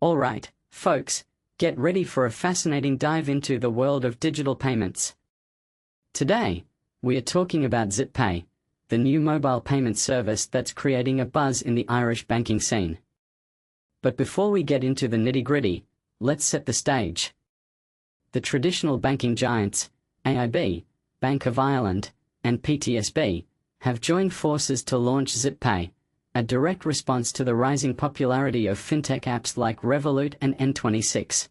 Alright, folks, get ready for a fascinating dive into the world of digital payments. Today, we are talking about Zippay, the new mobile payment service that's creating a buzz in the Irish banking scene. But before we get into the nitty-gritty, let's set the stage. The traditional banking giants, AIB, Bank of Ireland, and PTSB, have joined forces to launch Zippay, a direct response to the rising popularity of fintech apps like Revolut and N26.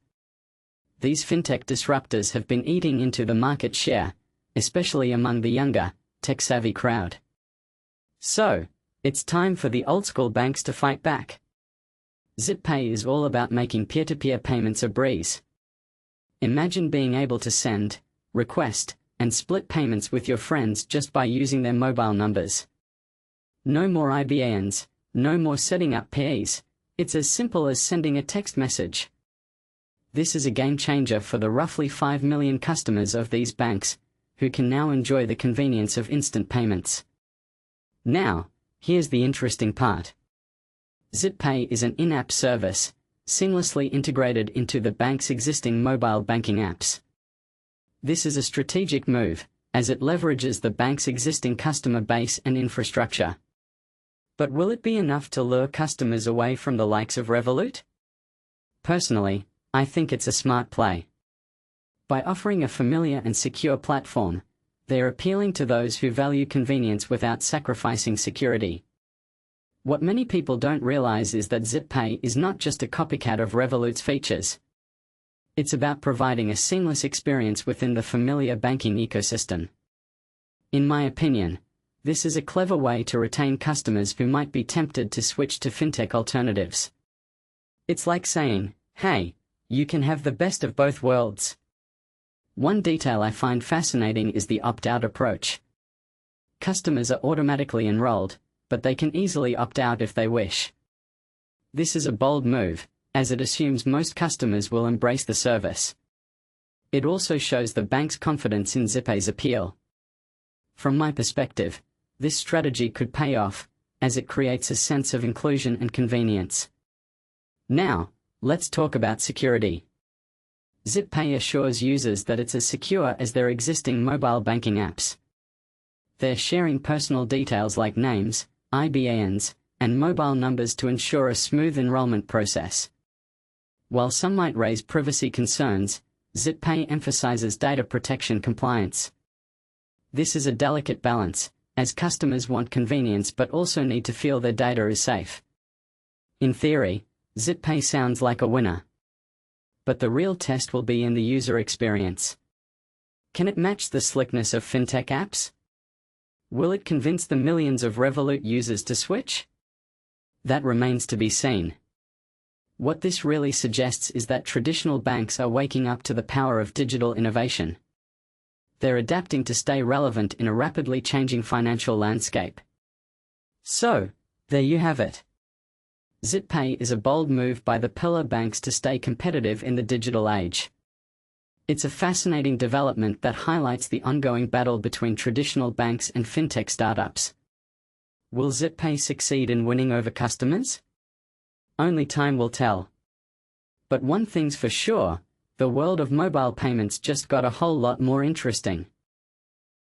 These fintech disruptors have been eating into the market share, especially among the younger, tech-savvy crowd. So, it's time for the old-school banks to fight back. Zippay is all about making peer-to-peer payments a breeze. Imagine being able to send, request, and split payments with your friends just by using their mobile numbers. No more IBANs, no more setting up PAs, it's as simple as sending a text message. This is a game changer for the roughly 5 million customers of these banks, who can now enjoy the convenience of instant payments. Now, here's the interesting part. Zippay is an in-app service, seamlessly integrated into the bank's existing mobile banking apps. This is a strategic move, as it leverages the bank's existing customer base and infrastructure. But will it be enough to lure customers away from the likes of Revolut? Personally, I think it's a smart play. By offering a familiar and secure platform, they're appealing to those who value convenience without sacrificing security. What many people don't realize is that Zippay is not just a copycat of Revolut's features. It's about providing a seamless experience within the familiar banking ecosystem. In my opinion, this is a clever way to retain customers who might be tempted to switch to fintech alternatives. It's like saying, hey, you can have the best of both worlds. One detail I find fascinating is the opt-out approach. Customers are automatically enrolled, but they can easily opt out if they wish. This is a bold move, as it assumes most customers will embrace the service. It also shows the bank's confidence in Zippay's appeal. From my perspective, this strategy could pay off, as it creates a sense of inclusion and convenience. Now, let's talk about security. Zippay assures users that it's as secure as their existing mobile banking apps. They're sharing personal details like names, IBANs, and mobile numbers to ensure a smooth enrollment process. While some might raise privacy concerns, Zippay emphasizes data protection compliance. This is a delicate balance, as customers want convenience but also need to feel their data is safe. In theory, Zippay sounds like a winner. But the real test will be in the user experience. Can it match the slickness of fintech apps? Will it convince the millions of Revolut users to switch? That remains to be seen. What this really suggests is that traditional banks are waking up to the power of digital innovation. They're adapting to stay relevant in a rapidly changing financial landscape. So, there you have it. Zippay is a bold move by the pillar banks to stay competitive in the digital age. It's a fascinating development that highlights the ongoing battle between traditional banks and fintech startups. Will Zippay succeed in winning over customers? Only time will tell. But one thing's for sure, the world of mobile payments just got a whole lot more interesting.